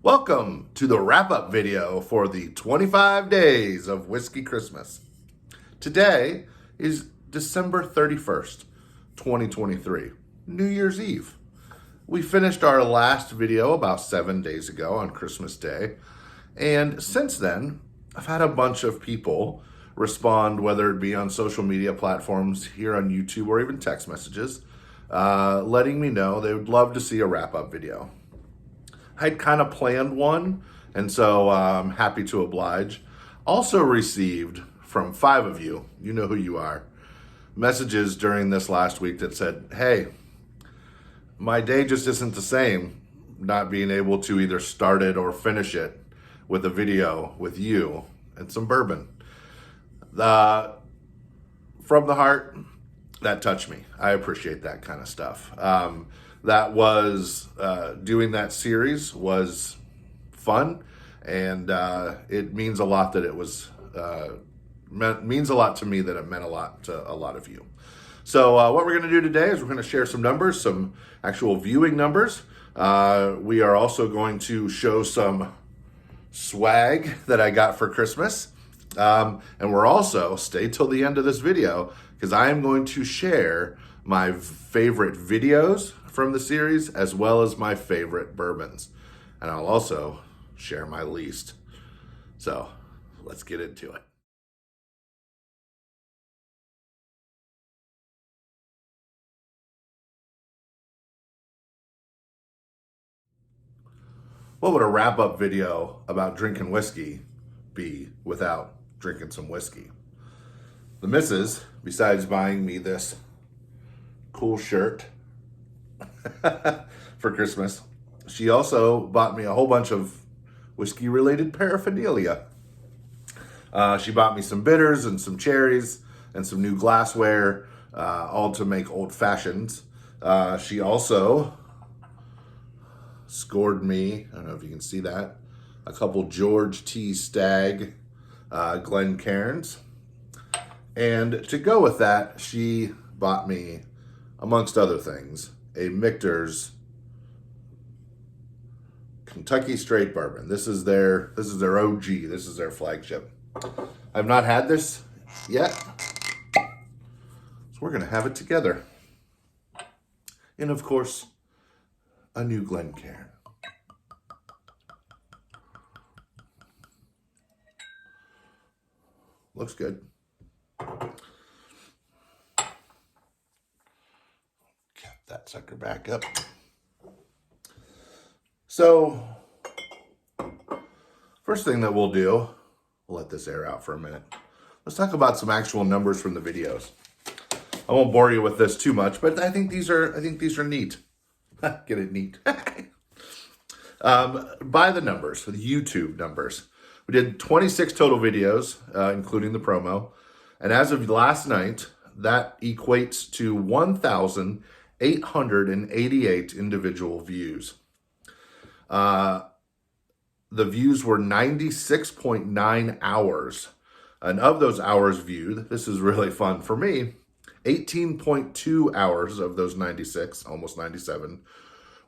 Welcome to the wrap-up video for the 25 days of Whiskey Christmas. Today is December 31st, 2023, New Year's Eve. We finished our last video about 7 days ago on Christmas Day, and since then, I've had a bunch of people respond, whether it be on social media platforms, here on YouTube, or even text messages, letting me know they would love to see a wrap-up video. I'd kind of planned one, and so I'm happy to oblige. Also received from 5 of you, you know who you are, messages during this last week that said, hey, my day just isn't the same, not being able to either start it or finish it with a video with you and some bourbon. From the heart, that touched me. I appreciate that kind of stuff. That was, doing that series was fun, and it means a lot that it was, means a lot to me that it meant a lot to a lot of you. So what we're going to do today is we're going to share some numbers, some actual viewing numbers. We are also going to show some swag that I got for Christmas. And we're also, stay till the end of this video, because I am going to share my favorite videos from the series, as well as my favorite bourbons. And I'll also share my least. So let's get into it. What would a wrap-up video about drinking whiskey be without drinking some whiskey? The missus, besides buying me this cool shirt for Christmas, she also bought me a whole bunch of whiskey-related paraphernalia. She bought me some bitters and some cherries and some new glassware, all to make old fashions. She also scored me, I don't know if you can see that, a couple George T. Stagg Glencairns. And to go with that, she bought me, amongst other things, a Michter's Kentucky Straight Bourbon. This is their OG. This is their flagship. I've not had this yet, so we're gonna have it together. And of course, a new Glencairn. Looks good. Cap that sucker back up. So, first thing that we'll do, we'll let this air out for a minute. Let's talk about some actual numbers from the videos. I won't bore you with this too much, but I think these are neat. Get it neat. By the numbers, the YouTube numbers. We did 26 total videos, including the promo. And as of last night, that equates to 1,888 individual views. The views were 96.9 hours. And of those hours viewed, this is really fun for me, 18.2 hours of those 96, almost 97,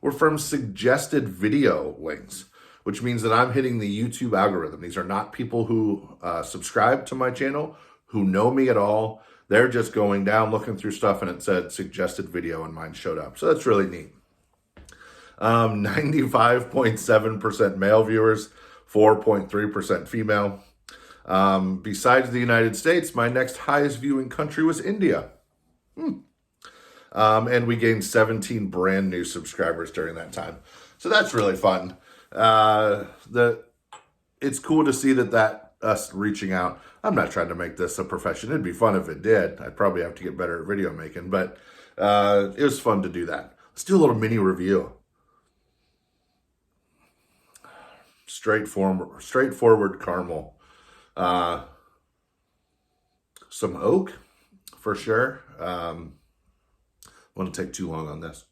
were from suggested video links, which means that I'm hitting the YouTube algorithm. These are not people who subscribe to my channel, who know me at all. They're just going down, looking through stuff, and it said suggested video, and mine showed up. So that's really neat. 95.7% male viewers, 4.3% female. Besides the United States, my next highest viewing country was India. And we gained 17 brand new subscribers during that time. So that's really fun. It's cool to see that us reaching out. I'm not trying to make this a profession. It'd be fun if it did. I'd probably have to get better at video making, but it was fun to do that. Let's do a little mini review. Straightforward caramel. Some oak, for sure. Won't take too long on this.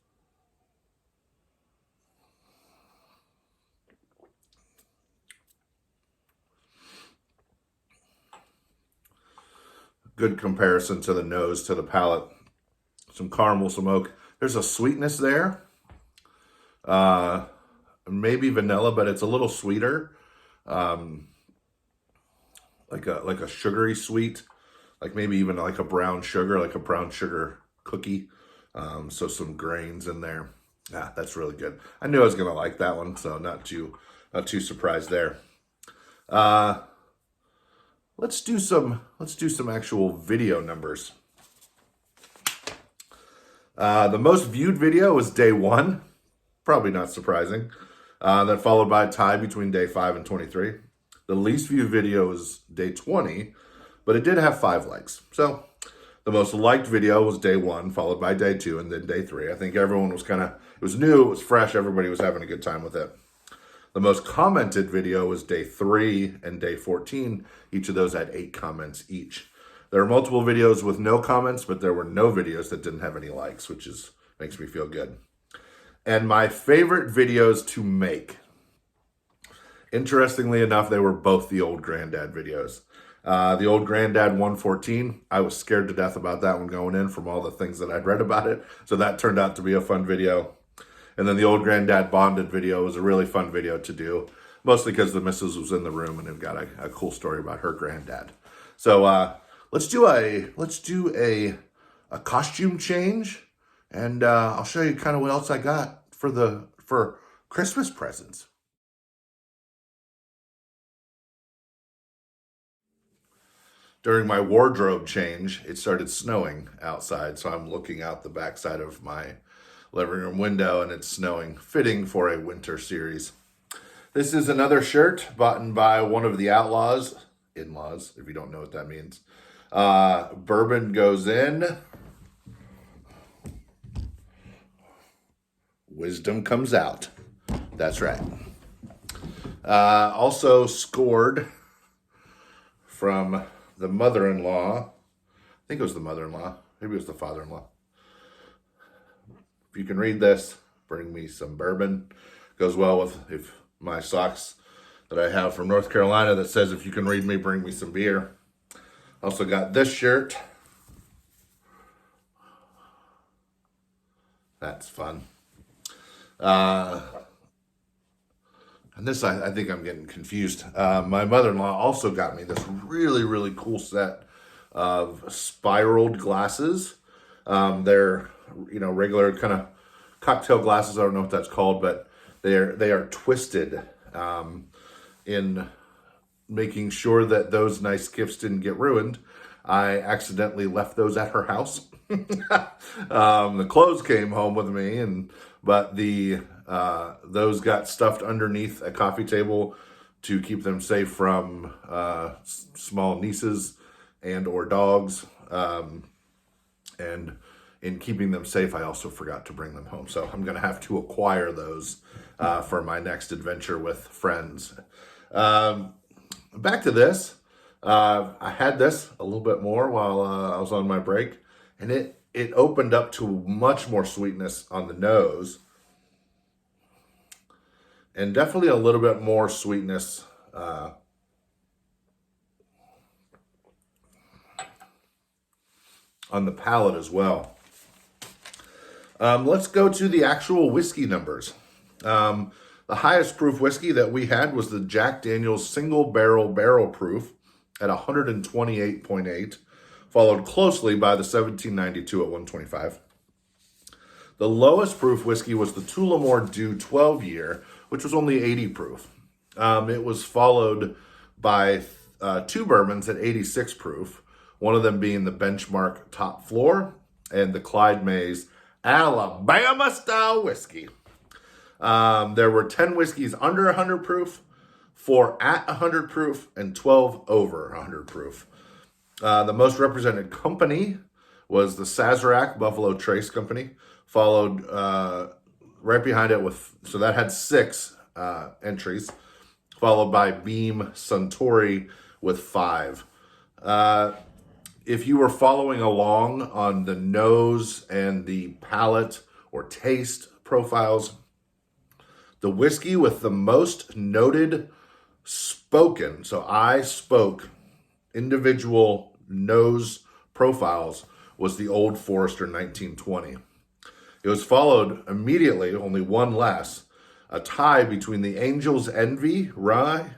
Good comparison to the nose, to the palate. Some caramel, some oak. There's a sweetness there. maybe vanilla, but it's a little sweeter. Like a sugary sweet, like maybe even like a brown sugar cookie. So some grains in there. Ah, that's really good. I knew I was gonna like that one, so not too surprised there. Let's do some actual video numbers. The most viewed video was day 1, probably not surprising. Then followed by a tie between day 5 and 23. The least viewed video was day 20, but it did have 5 likes. So the most liked video was day 1, followed by day 2, and then day 3. I think everyone was it was new, it was fresh, everybody was having a good time with it. The most commented video was day 3 and day 14. Each of those had 8 comments each. There are multiple videos with no comments, but there were no videos that didn't have any likes, which makes me feel good. And my favorite videos to make, interestingly enough, they were both the Old Granddad videos. The Old Granddad 114, I was scared to death about that one going in from all the things that I'd read about it. So that turned out to be a fun video. And then the Old Granddad Bonded video was a really fun video to do, mostly because the missus was in the room and it got a cool story about her granddad. So let's do a costume change, and I'll show you kind of what else I got for Christmas presents. During my wardrobe change, it started snowing outside, so I'm looking out the backside of my living room window, and it's snowing, fitting for a winter series. This is another shirt bought by one of the Outlaws, in-laws, if you don't know what that means. Bourbon goes in. Wisdom comes out. That's right. Also scored from the mother-in-law. I think it was the mother-in-law. Maybe it was the father-in-law. If you can read this, bring me some bourbon. Goes well with my socks that I have from North Carolina that says, if you can read me, bring me some beer. Also got this shirt. That's fun. And this, I think I'm getting confused. My mother-in-law also got me this really, really cool set of spiraled glasses. They're, regular kind of cocktail glasses. I don't know what that's called, but they are twisted in making sure that those nice gifts didn't get ruined. I accidentally left those at her house. The clothes came home with me, but those got stuffed underneath a coffee table to keep them safe from small nieces and or dogs. And in keeping them safe, I also forgot to bring them home. So I'm going to have to acquire those for my next adventure with friends. Back to this. I had this a little bit more while I was on my break, and it opened up to much more sweetness on the nose, and definitely a little bit more sweetness on the palate as well. Let's go to the actual whiskey numbers. The highest proof whiskey that we had was the Jack Daniel's Single Barrel Proof at 128.8, followed closely by the 1792 at 125. The lowest proof whiskey was the Tullamore Dew 12 year, which was only 80 proof. It was followed by 2 bourbons at 86 proof, one of them being the Benchmark Top Floor and the Clyde Mays Alabama style whiskey. There were 10 whiskeys under 100 proof, 4 at 100 proof, and 12 over 100 proof. The most represented company was the Sazerac Buffalo Trace Company, followed right behind it so that had 6 entries, followed by Beam Suntory with 5. If you were following along on the nose and the palate or taste profiles, the whiskey with the most noted spoken, so I spoke individual nose profiles, was the Old Forester 1920. It was followed immediately, only one less, a tie between the Angel's Envy Rye,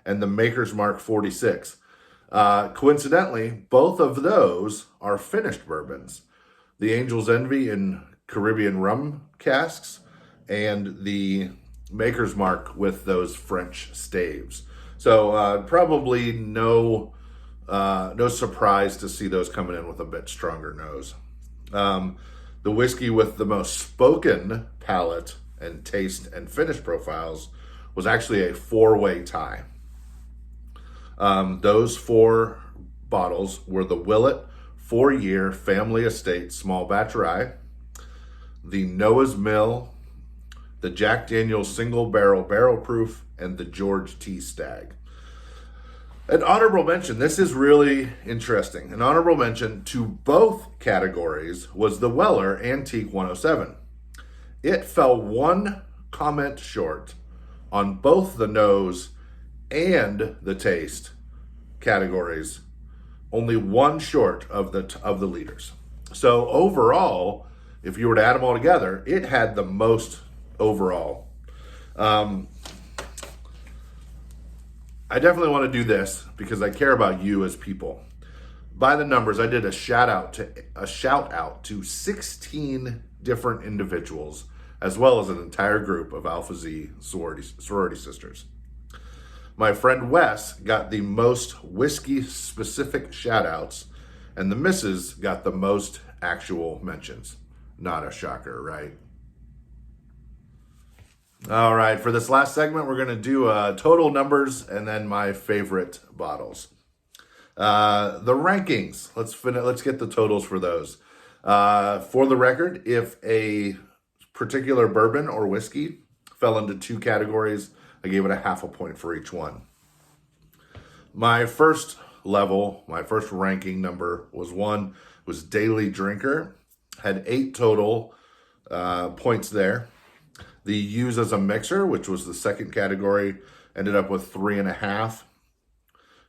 and the Maker's Mark 46. Coincidentally, both of those are finished bourbons. The Angel's Envy in Caribbean rum casks, and the Maker's Mark with those French staves. So probably no surprise to see those coming in with a bit stronger nose. The whiskey with the most spoken palate and taste and finish profiles was actually a 4-way tie. Those 4 bottles were the Willet 4-year Family Estate Small Batch Rye, the Noah's Mill, the Jack Daniel's Single Barrel Barrel Proof, and the George T. Stagg. An honorable mention, this is really interesting. An honorable mention to both categories was the Weller Antique 107. It fell 1 comment short on both the nose and the taste categories, only 1 short of the leaders. So overall, if you were to add them all together, it had the most overall. I definitely want to do this because I care about you as people. By the numbers, I did a shout out to 16 different individuals, as well as an entire group of Alpha Z sorority sisters. My friend Wes got the most whiskey-specific shout-outs, and the missus got the most actual mentions. Not a shocker, right? All right, for this last segment, we're going to do total numbers and then my favorite bottles. The rankings. Let's get the totals for those. For the record, if a particular bourbon or whiskey fell into 2 categories, I gave it a 0.5 point for each one. My first ranking number was Daily Drinker. Had 8 total points there. The Use as a Mixer, which was the second category, ended up with 3.5.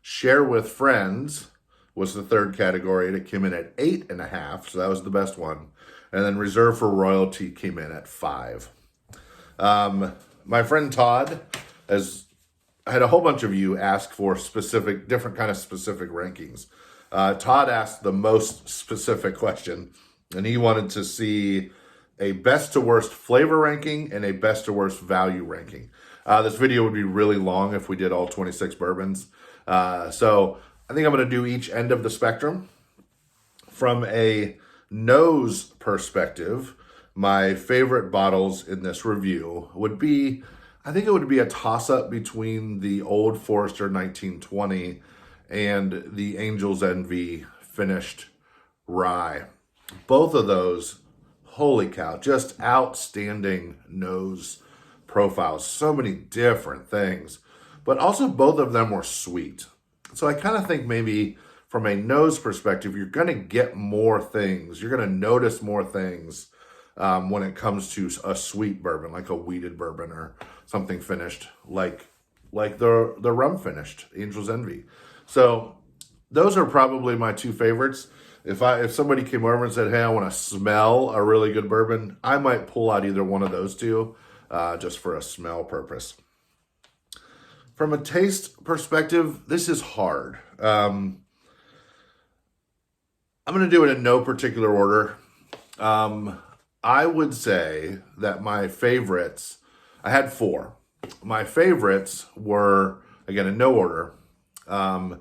Share with Friends was the third category, and it came in at 8.5, so that was the best one. And then Reserve for Royalty came in at 5. My friend Todd I had a whole bunch of you ask for different kind of specific rankings. Todd asked the most specific question, and he wanted to see a best to worst flavor ranking and a best to worst value ranking. This video would be really long if we did all 26 bourbons. So I think I'm going to do each end of the spectrum. From a nose perspective, my favorite bottles in this review would be, I think it would be a toss-up between the Old Forester 1920 and the Angel's Envy finished rye. Both of those, holy cow, just outstanding nose profiles. So many different things. But also both of them were sweet. So I kind of think maybe from a nose perspective, you're going to get more things. You're going to notice more things when it comes to a sweet bourbon, like a wheated bourbon or something finished, like the rum finished, Angel's Envy. So those are probably my 2 favorites. If somebody came over and said, hey, I want to smell a really good bourbon, I might pull out either one of those 2 just for a smell purpose. From a taste perspective, this is hard. I'm going to do it in no particular order. I would say that my favorites, I had 4. My favorites were, again, in no order, and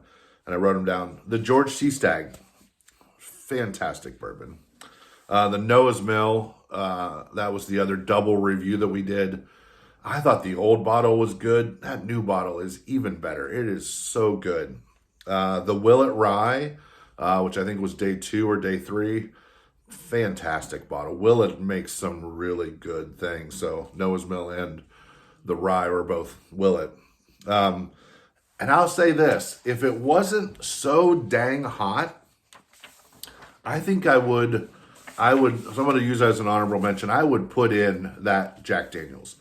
I wrote them down. The George T. Stagg, fantastic bourbon. The Noah's Mill, that was the other double review that we did. I thought the old bottle was good. That new bottle is even better. It is so good. The Willet Rye, which I think was day 2 or day 3, fantastic bottle. Willet makes some really good things. So Noah's Mill and the Rye were both Willet. And I'll say this, if it wasn't so dang hot, I think I would, so I'm going to use it as an honorable mention, I would put in that Jack Daniel's.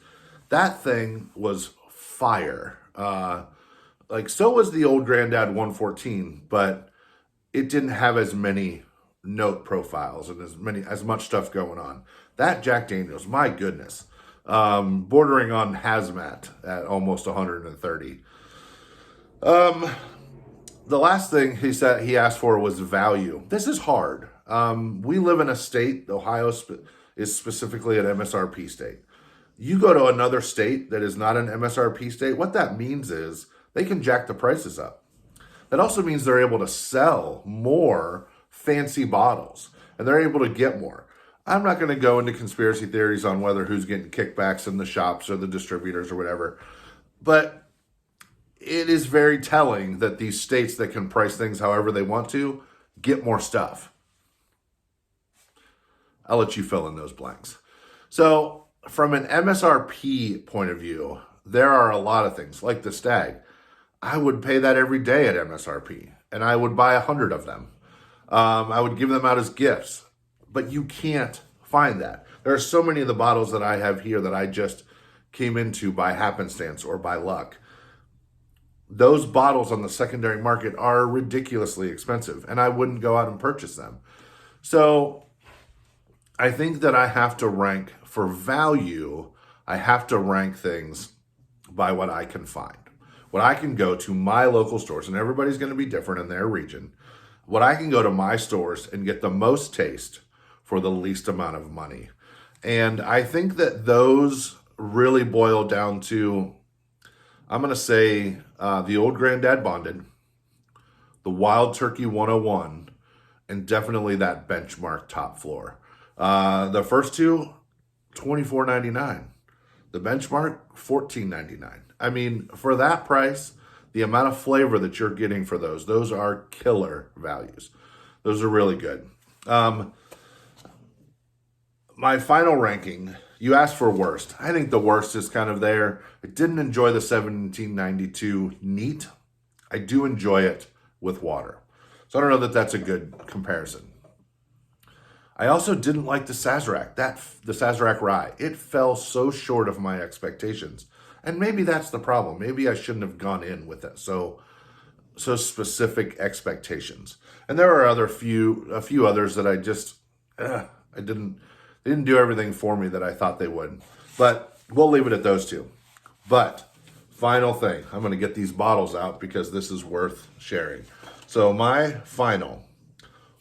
That thing was fire. So was the old Grandad 114, but it didn't have as many note profiles and as much stuff going on. That Jack Daniel's, my goodness. bordering on hazmat at almost 130. The last thing he asked for was value. This is hard. We live in a state, Ohio is specifically an MSRP state. You go to another state that is not an MSRP state, what that means is they can jack the prices up. That also means they're able to sell more fancy bottles and they're able to get more. I'm not going to go into conspiracy theories on whether who's getting kickbacks in the shops or the distributors or whatever, but it is very telling that these states that can price things however they want to get more stuff. I'll let you fill in those blanks. So from an MSRP point of view, there are a lot of things like the Stag. I would pay that every day at MSRP and I would buy 100 of them. I would give them out as gifts, but you can't find that. There are so many of the bottles that I have here that I just came into by happenstance or by luck. Those bottles on the secondary market are ridiculously expensive and I wouldn't go out and purchase them. So I think that I have to rank for value. I have to rank things by what I can find. What I can go to my local stores, and everybody's going to be different in their region. What I can go to my stores and get the most taste for the least amount of money. And I think that those really boil down to, I'm going to say the Old Granddad Bonded, the Wild Turkey 101, and definitely that Benchmark Top Floor. The first two, $24.99. The Benchmark, $14.99. I mean, for that price, the amount of flavor that you're getting for those are killer values. Those are really good. My final ranking, you asked for worst. I think the worst is kind of there. I didn't enjoy the 1792 neat. I do enjoy it with water. So I don't know that that's a good comparison. I also didn't like the Sazerac, the Sazerac Rye. It fell so short of my expectations. And maybe that's the problem. Maybe I shouldn't have gone in with it. So specific expectations. And there are a few others that I just, they didn't do everything for me that I thought they would. But we'll leave it at those two. But final thing, I'm going to get these bottles out because this is worth sharing. So my final,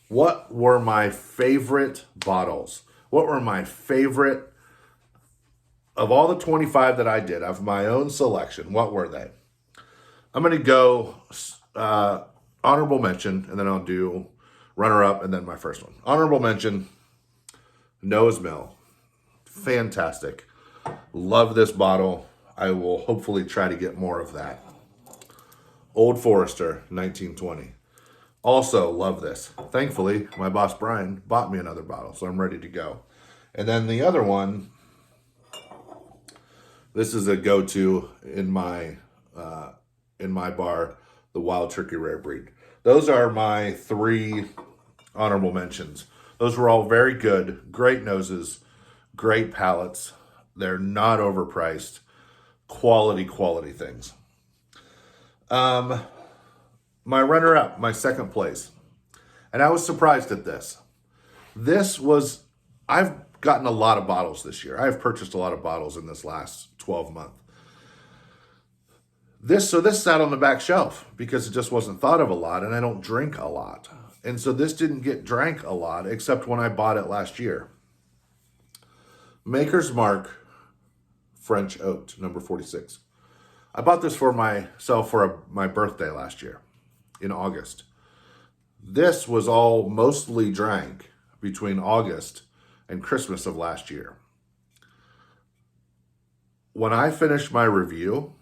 what were my favorite bottles? What were my favorite, of all the 25 that I did, of my own selection, what were they? I'm going to go honorable mention, and then I'll do runner-up, and then my first one. Honorable mention, Noah's Mill. Fantastic. Love this bottle. I will hopefully try to get more of that. Old Forester, 1920. Also love this. Thankfully, my boss Brian bought me another bottle, so I'm ready to go. And then the other one, this is a go-to in my bar, the Wild Turkey Rare Breed. Those are my three honorable mentions. Those were all very good, great noses, great palates. They're not overpriced. Quality things. My runner-up, my second place. And I was surprised at this. I've gotten a lot of bottles this year. I've purchased a lot of bottles in this last 12 months. This sat on the back shelf because it just wasn't thought of a lot and I don't drink a lot. And so this didn't get drank a lot except when I bought it last year. Maker's Mark French Oat, number 46. I bought this for myself for my birthday last year in August. This was all mostly drank between August and Christmas of last year. When I finished my review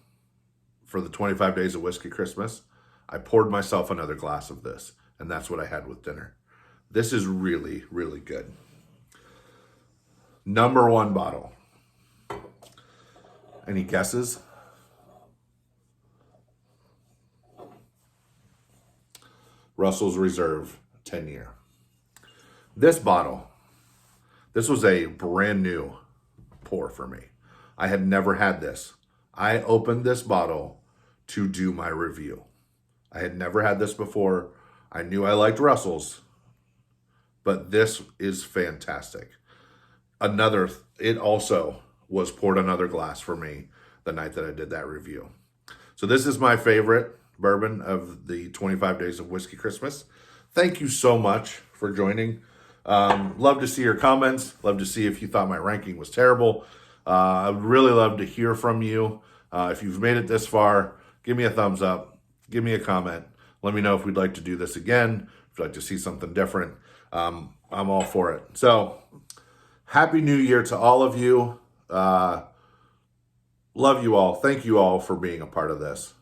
for the 25 Days of Whiskey Christmas, I poured myself another glass of this, and that's what I had with dinner. This is really, really good. Number one bottle. Any guesses? Russell's Reserve 10-year. This bottle, this was a brand new pour for me. I had never had this. I opened this bottle to do my review. I had never had this before. I knew I liked Russell's, but this is fantastic. It also was poured another glass for me the night that I did that review. So this is my favorite bourbon of the 25 Days of Whiskey Christmas. Thank you so much for joining. Love to see your comments. Love to see if you thought my ranking was terrible. I'd really love to hear from you. If you've made it this far, give me a thumbs up. Give me a comment. Let me know if we'd like to do this again. If you'd like to see something different. I'm all for it. So, Happy New Year to all of you. Love you all. Thank you all for being a part of this.